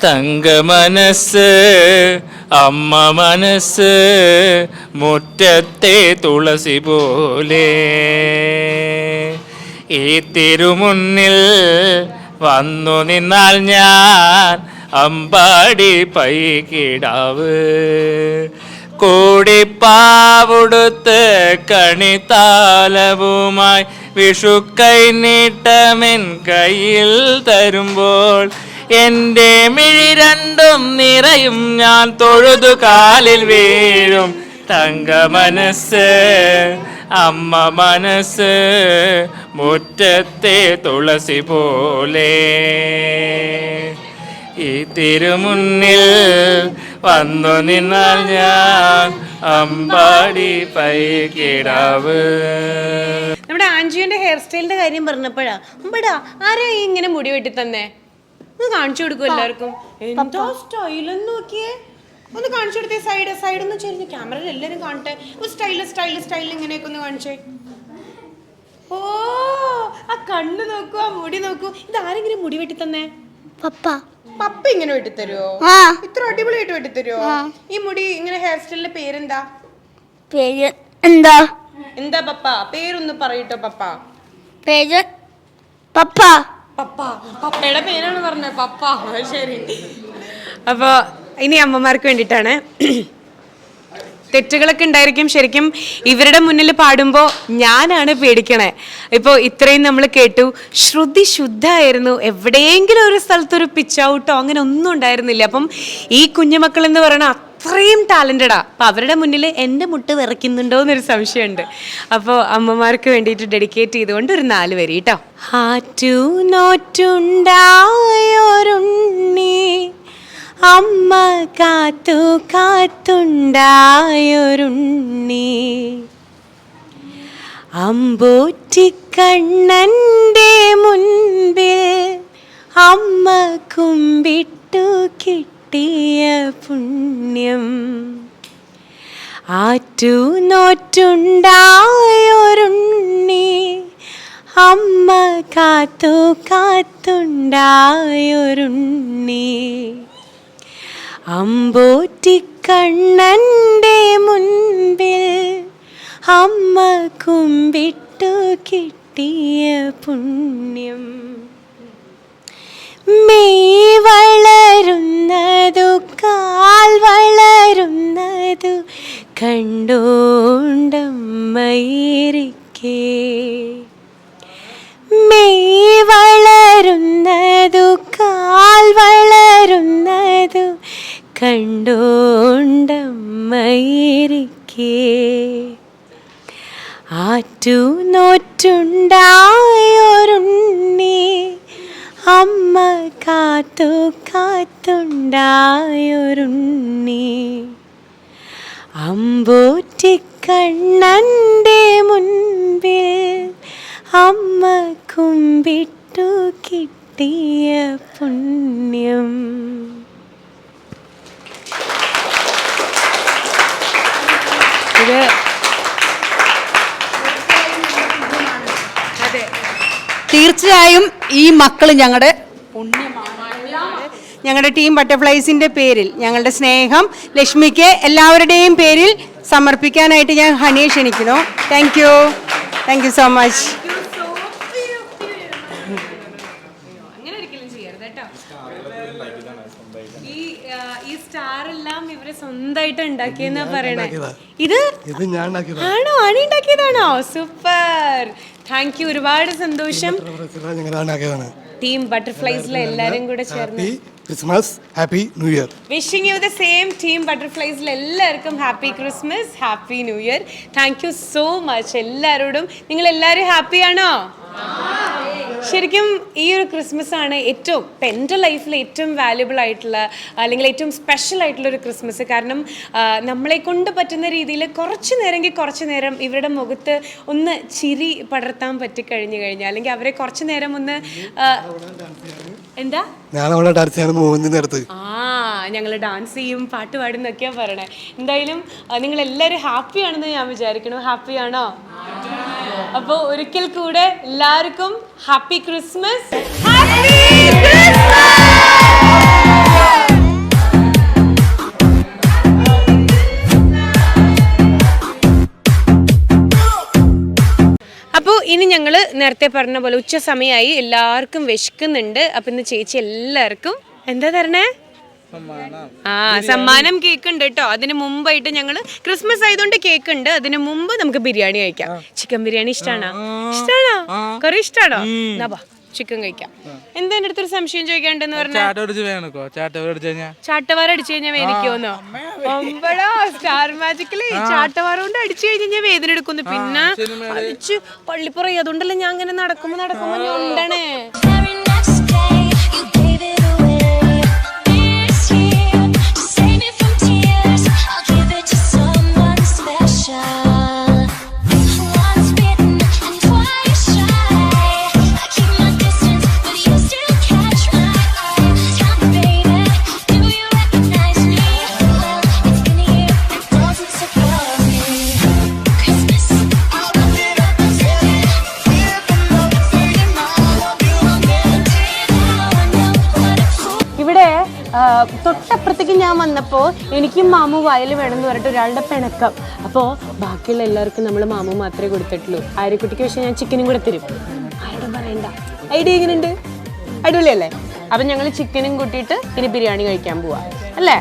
തങ്ക മനസ്സ് അമ്മ മനസ്സ് മുറ്റത്തെ തുളസി പോലെ ഈ തിരുമുന്നിൽ വന്നു നിന്നാൽ ഞാൻ അമ്പാടി പൈകിടാവ് കൂടിപ്പാവുടുത്ത് കണിത്താലവുമായി വിഷുക്കൈ നീട്ടമെൻ കയ്യിൽ തരുമ്പോൾ എൻ്റെ മിഴി രണ്ടും നിറയും ഞാൻ തൊഴുതു കാലിൽ വീഴും തങ്ക മനസ്സ് അമ്മ മനസ്സ് മുറ്റത്തെ തുളസി പോലെ ഈ തിരുമുന്നിൽ വന്നു നിന്നാൽ ഞാൻ അമ്പാടി പൈകിടാവ്. നമ്മുടെ ആൻജിയുടെ ഹെയർ സ്റ്റൈലിന്റെ കാര്യം പറഞ്ഞപ്പോഴാ അമ്പടാ ആരാ ഈ ഇങ്ങനെ മുടി വെട്ടി തന്നെ ഒന്ന് കാണിച്ചു കൊടുക്കും എല്ലാവർക്കും. എന്താ സ്റ്റൈലെന്ന് നോക്കിയേ, ഒന്ന് കാണിച്ചു കൊടുത്തേ. സൈഡ് ഒന്ന് ചെരിഞ്ഞ് ക്യാമറയിൽ എല്ലാവരും കാണട്ടെ. സ്റ്റൈൽ ഇങ്ങനെയൊക്കെ ഒന്ന് കാണിച്ചേ. ഓ ആ കണ്ണ് നോക്കൂ, ആ മുടി നോക്കൂ. ഇത് ആരെങ്കിലും മുടി വെട്ടി തന്നെ? പപ്പ ഇങ്ങനെ വെട്ടിത്തരുവോ? ഇത്ര അടിപൊളിയായിട്ട് വെട്ടിത്തരുവോ? ഈ മുടി ഇങ്ങനെ ഹെയർ സ്റ്റൈലിന്റെ പേരെന്താ? പേര് എന്താ പപ്പ പേരൊന്ന് പറയട്ടോ. പപ്പയുടെ പേരാണ് പറഞ്ഞത്. പപ്പ. ശരി. അപ്പൊ ഇനി അമ്മമാർക്ക് വേണ്ടിയിട്ടാണ്. തെറ്റുകളൊക്കെ ഉണ്ടായിരിക്കും. ശരിക്കും ഇവരുടെ മുന്നിൽ പാടുമ്പോൾ ഞാനാണ് പേടിക്കണേ. ഇപ്പോൾ ഇത്രയും നമ്മൾ കേട്ടു, ശ്രുതി ശുദ്ധമായിരുന്നു. എവിടെയെങ്കിലും ഒരു സ്ഥലത്തൊരു പിച്ച് ഔട്ടോ അങ്ങനെ ഒന്നും ഉണ്ടായിരുന്നില്ല. അപ്പം ഈ കുഞ്ഞുമക്കൾ എന്ന് പറയുന്നത് അത്രയും ടാലൻറ്റഡാ. അപ്പം അവരുടെ മുന്നിൽ എൻ്റെ മുട്ട് വിറയ്ക്കുന്നുണ്ടോ എന്നൊരു സംശയമുണ്ട്. അപ്പോൾ അമ്മമാർക്ക് വേണ്ടിയിട്ട് ഡെഡിക്കേറ്റ് ചെയ്തുകൊണ്ട് ഒരു 4 വരി കേട്ടോ. ഹാറ്റു നോറ്റുണ്ടായോരുണ്ണി അമ്മ കാത്തു കാത്തുണ്ടായൊരുണ്ണി അമ്പോറ്റിക്കണ്ണൻ്റെ മുൻപിൽ അമ്മ കുമ്പിട്ടു കിട്ടിയ പുണ്യം ആറ്റു നോറ്റുണ്ടായൊരുണ്ണി അമ്മ കാത്തു കാത്തുണ്ടായൊരുണ്ണി അമ്പോറ്റിക്കണ്ണൻ്റെ മുൻപിൽ അമ്മ കുമ്പിട്ടു കിട്ടിയ പുണ്യം മെയ് വളരുന്നതു കാൽ വളരുന്നതു കണ്ടോണ്ടമ്മയിരിക്കേ മെയ് വളരുന്നതു കാൽ വളരുന്നതു കണ്ടോണ്ടമ്മയിരിക്കേ ആറ്റു നോറ്റുണ്ടായൊരുണ്ണി അമ്മ കാത്തു കാത്തുണ്ടായൊരുണ്ണി അമ്പോറ്റിക്കണ്ണൻ്റെ മുൻപിൽ അമ്മ കുമ്പിട്ടു കിട്ടിയ പുണ്യം. ഇത് തീർച്ചയായും ഈ മക്കള് ഞങ്ങളുടെ ഞങ്ങളുടെ ടീം ബട്ടർഫ്ലൈസിന്റെ പേരിൽ ഞങ്ങളുടെ സ്നേഹം ലക്ഷ്മിക്ക് എല്ലാവരുടെയും പേരിൽ സമർപ്പിക്കാനായിട്ട് ഞാൻ ഹനിയെ ക്ഷണിക്കുന്നു. Thank you so much. അങ്ങനെ ഒരിക്കലും ചെയ്യരുത് കേട്ടോ. ഈ സ്റ്റാർ എല്ലാം ഇവര് സ്വന്തമായിട്ട് ഉണ്ടാക്കിയെന്നാ പറയണേ. ഇത് ഞാൻ ഉണ്ടാക്കിയതാ. ആണോ? അണി ഉണ്ടാക്കിയതാണോ? സൂപ്പർ. Thank you. ഒരുപാട് സന്തോഷം. ടീം ബട്ടർഫ്ലൈസിലെ എല്ലാരും കൂടെ ചേർന്ന് Christmas happy new year. Wishing you the same. Team ബട്ടർഫ്ലൈസിൽ എല്ലാവർക്കും happy Christmas, happy new year. Thank you so much എല്ലാവരോടും. നിങ്ങൾ എല്ലാവരും ഹാപ്പിയാണോ? ശരിക്കും ഈ ഒരു ക്രിസ്മസ് ആണ് ഏറ്റവും എൻ്റെ ലൈഫിൽ ഏറ്റവും വാല്യുബിൾ ആയിട്ടുള്ള അല്ലെങ്കിൽ ഏറ്റവും സ്പെഷ്യൽ ആയിട്ടുള്ള ഒരു ക്രിസ്മസ്. കാരണം നമ്മളെ കൊണ്ട് പറ്റുന്ന രീതിയിൽ കുറച്ച് നേരം ഇവരുടെ മുഖത്ത് ഒന്ന് ചിരി പടർത്താൻ പറ്റിക്കഴിഞ്ഞു കഴിഞ്ഞാൽ, അല്ലെങ്കിൽ അവരെ കുറച്ച് നേരം ഒന്ന് എന്താ ഞങ്ങൾ ഡാൻസ് ചെയ്യും, പാട്ട് പാടും എന്നൊക്കെയാണ് പറയണേ. എന്തായാലും നിങ്ങൾ എല്ലാവരും ഹാപ്പിയാണെന്ന് ഞാൻ വിചാരിക്കണു. ഹാപ്പിയാണോ? അപ്പോൾ ഒരിക്കൽ കൂടെ എല്ലാവർക്കും ഹാപ്പി ക്രിസ്മസ്. അപ്പോൾ ഇനി ഞങ്ങൾ നേരത്തെ പറഞ്ഞ പോലെ ഉച്ച സമയമായി, എല്ലാവർക്കും വിശക്കുന്നുണ്ട്. അപ്പൊ ഇന്ന് ചേച്ചി എല്ലാവർക്കും എന്താ തരണേ? സമ്മാനം കേക്ക് ഉണ്ട് കേട്ടോ. അതിന് മുമ്പായിട്ട് ഞങ്ങള് ക്രിസ്മസ് ആയതുകൊണ്ട് കേക്ക് ഉണ്ട്. അതിന് മുമ്പ് നമുക്ക് ബിരിയാണി കഴിക്കാം. ചിക്കൻ ബിരിയാണി ഇഷ്ടാണോ? കുറെ ഇഷ്ടാണോ? എന്നാ ചിക്കൻ കഴിക്കാം. എന്താ എന്റെ അടുത്തൊരു സംശയം ചോദിക്കാണ്ടെന്ന് പറഞ്ഞാൽ ചാട്ടവാറ അടിച്ചു കഴിഞ്ഞാൽ വേദനിക്കുമെന്നോ? സ്റ്റാർ മാജിക്കലി ചാട്ടവാറ കൊണ്ട് അടിച്ചു കഴിഞ്ഞാൽ വേദന എടുക്കുന്നു. പിന്നെ അടിച്ച് പള്ളിപ്പുറം. അതുകൊണ്ടല്ലേ ഞാൻ അങ്ങനെ നടക്കുമ്പോ ഞാൻ ഉണ്ടണേ. തൊട്ടപ്പുറത്തേക്ക് ഞാൻ വന്നപ്പോൾ എനിക്കും മാമു വയൽ വേണമെന്ന് പറഞ്ഞിട്ട് ഒരാളുടെ പിണക്കം. അപ്പോൾ ബാക്കിയുള്ള എല്ലാവർക്കും നമ്മൾ മാമു മാത്രമേ കൊടുത്തിട്ടുള്ളൂ. ആര്യക്കുട്ടിക്ക് പക്ഷേ ഞാൻ ചിക്കനും കൂടെ തരും. ആരോടും പറയണ്ട. ഐഡിയ എങ്ങനെയുണ്ട്? അടിപൊളിയല്ലേ? അപ്പം ഞങ്ങൾ ചിക്കനും കൂട്ടിയിട്ട് ഇനി ബിരിയാണി കഴിക്കാൻ പോവാ അല്ലേ?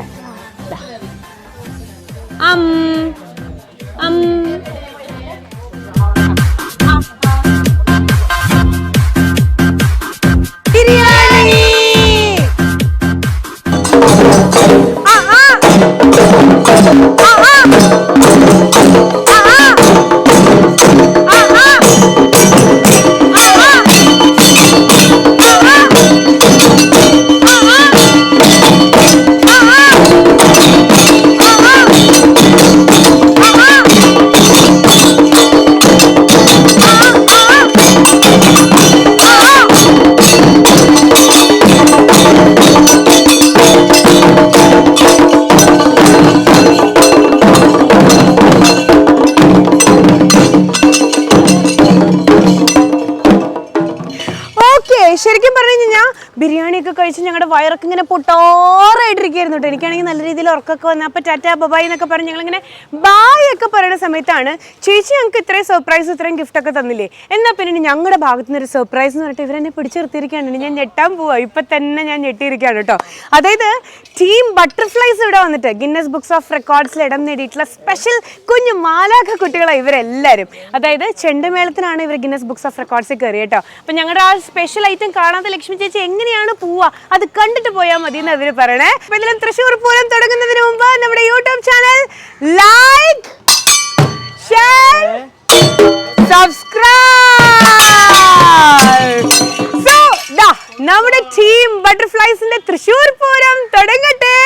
ശരിക്കും പറഞ്ഞു കഴിഞ്ഞാൽ ബിരിയാണിയൊക്കെ കഴിച്ച് ഞങ്ങളുടെ വയറൊക്കെ ഇങ്ങനെ പൊട്ടാറായിട്ടിരിക്കുകയായിരുന്നു കേട്ടോ. എനിക്കാണെങ്കിൽ നല്ല രീതിയിൽ ഉറക്കമൊക്കെ വന്നു. അപ്പോൾ ടാറ്റാ ബബായ് എന്നൊക്കെ പറഞ്ഞ് ഞങ്ങളിങ്ങനെ ബായ് ഒക്കെ പറയുന്ന സമയത്താണ് ചേച്ചി ഞങ്ങൾക്ക് ഇത്രയും സർപ്രൈസ് ഇത്രയും ഗിഫ്റ്റൊക്കെ തന്നില്ലേ, എന്നാൽ പിന്നെ ഞങ്ങളുടെ ഭാഗത്തു നിന്ന് ഒരു സർപ്രൈസ് എന്ന് പറഞ്ഞിട്ട് ഇവരെന്നെ പിടിച്ചെടുത്തിരിക്കുകയാണ്. ഞാൻ ഞെട്ടാൻ പോവാ. ഇപ്പം തന്നെ ഞാൻ ഞെട്ടിയിരിക്കുകയാണ് കേട്ടോ. അതായത് ടീം ബട്ടർഫ്ലൈസ് ഇവിടെ വന്നിട്ട് ഗിന്നസ് ബുക്സ് ഓഫ് റെക്കോർഡ്സിൽ ഇടം നേടിയിട്ടുള്ള സ്പെഷ്യൽ കുഞ്ഞു മാലാഖ കുട്ടികളാണ് ഇവരെല്ലാവരും. അതായത് ചെണ്ടമേളത്തിനാണ് ഇവർ ഗിന്നസ് ബുക്സ് ഓഫ് റെക്കോർഡ്സിൽ കയറി കേട്ടോ. അപ്പം ഞങ്ങളുടെ ആ സ്പെഷ്യൽ ഐറ്റം കാണാതെ ലക്ഷ്മി ചേച്ചി എങ്ങനെയാണ് പോവാ, അത് കണ്ടിട്ട് പോയാൽ മതി എന്ന് അവർ പറയണേ. അപ്പൊ ഇതിലും തൃശ്ശൂർ പൂരം തുടങ്ങുന്നതിന് മുമ്പ് നമ്മുടെ YouTube channel like, share, subscribe. So നമ്മുടെ ടീം ബട്ടർഫ്ലൈസിന്റെ തൃശ്ശൂർ പൂരം തുടങ്ങട്ടെ.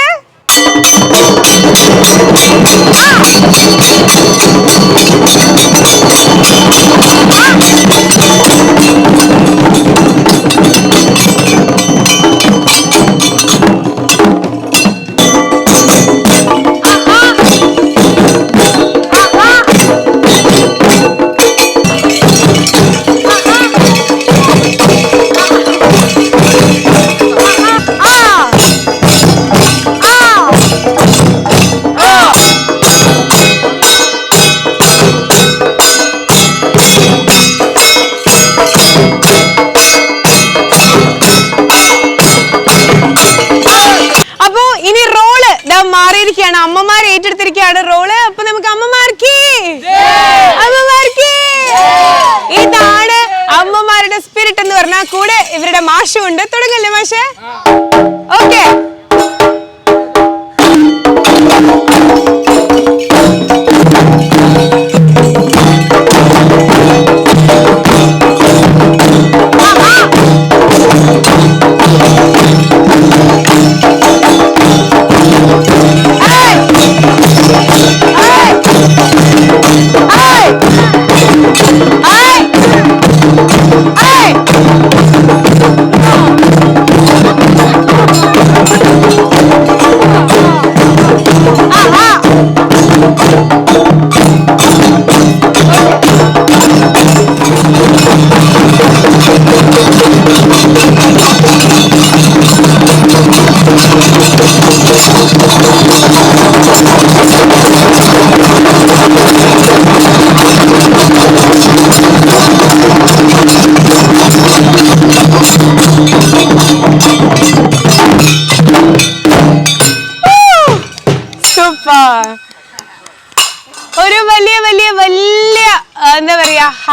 മാറിയിരിക്കുകയാണ്, അമ്മമാർ ഏറ്റെടുത്തിരിക്കുകയാണ് റോള്. അപ്പൊ നമുക്ക് അമ്മമാർക്ക് ഇതാണ് അമ്മമാരുടെ സ്പിരിറ്റ് എന്ന് പറഞ്ഞാൽ. കൂടെ ഇവരുടെ മാഷും ഉണ്ട്. തുടങ്ങല്ലേ മാഷ്? ഓക്കെ.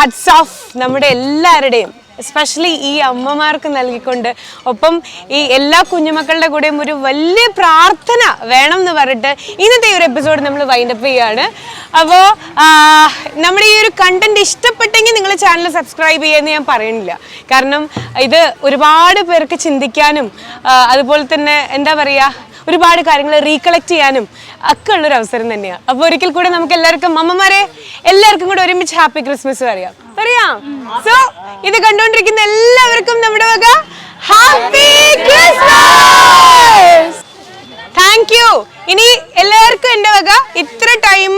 ഹാറ്റ്സ് ഓഫ് നമ്മുടെ എല്ലാവരുടെയും, എസ്പെഷ്യലി ഈ അമ്മമാർക്ക് നൽകിക്കൊണ്ട്, ഒപ്പം ഈ എല്ലാ കുഞ്ഞുമക്കളുടെ കൂടെയും ഒരു വലിയ പ്രാർത്ഥന വേണം എന്ന് പറഞ്ഞിട്ട് ഇന്നത്തെ ഈ ഒരു എപ്പിസോഡ് നമ്മൾ വൈൻഡപ്പ് ചെയ്യുകയാണ്. അപ്പോൾ നമ്മുടെ ഈ ഒരു കണ്ടന്റ് ഇഷ്ടപ്പെട്ടെങ്കിൽ നിങ്ങൾ ചാനൽ സബ്സ്ക്രൈബ് ചെയ്യുമെന്ന് ഞാൻ പറയുന്നില്ല. കാരണം ഇത് ഒരുപാട് പേർക്ക് ചിന്തിക്കാനും അതുപോലെ തന്നെ എന്താ പറയുക, ഒരുപാട് കാര്യങ്ങൾ റീകളക്ട് ചെയ്യാനും ഒക്കെ ഉള്ളൊരു അവസരം തന്നെയാണ്. അപ്പോൾ ഒരിക്കൽ കൂടെ നമുക്ക് എല്ലാവർക്കും, അമ്മമാരെ എല്ലാവർക്കും കൂടെ ഒരുമിച്ച് ഹാപ്പി ക്രിസ്മസ് പറയാം. സോ ഇത് കണ്ടുകൊണ്ടിരിക്കുന്ന എല്ലാവർക്കും നമ്മുടെ വക ഹാപ്പി ക്രിസ്മസ്. Thank you. ഇനി എല്ലാവർക്കും എൻ്റെ വക ഇത്ര ടൈം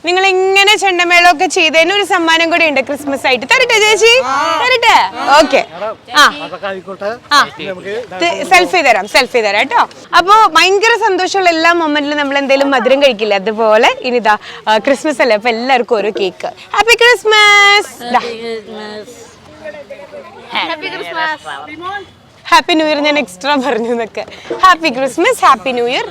നിങ്ങൾ ഇങ്ങനെ ചെണ്ടമേളമൊക്കെ ചെയ്തതിന് ഒരു സമ്മാനം കൂടി ഉണ്ട് ക്രിസ്മസ് ആയിട്ട്. തരട്ടെ ചേച്ചി? തരട്ടെ? ഓക്കെ. സെൽഫി തരാം കേട്ടോ. അപ്പോൾ ഭയങ്കര സന്തോഷമുള്ള എല്ലാ മൊമെന്റിലും നമ്മൾ എന്തെങ്കിലും മധുരം കഴിക്കില്ല, അതുപോലെ ഇനിതാ ക്രിസ്മസ് അല്ലേ, അപ്പൊ എല്ലാവർക്കും ഓരോ cake. Happy Christmas. Happy new year ഞാൻ എക്സ്ട്രാ പറഞ്ഞു എന്നൊക്കെ. Happy Christmas, happy new year.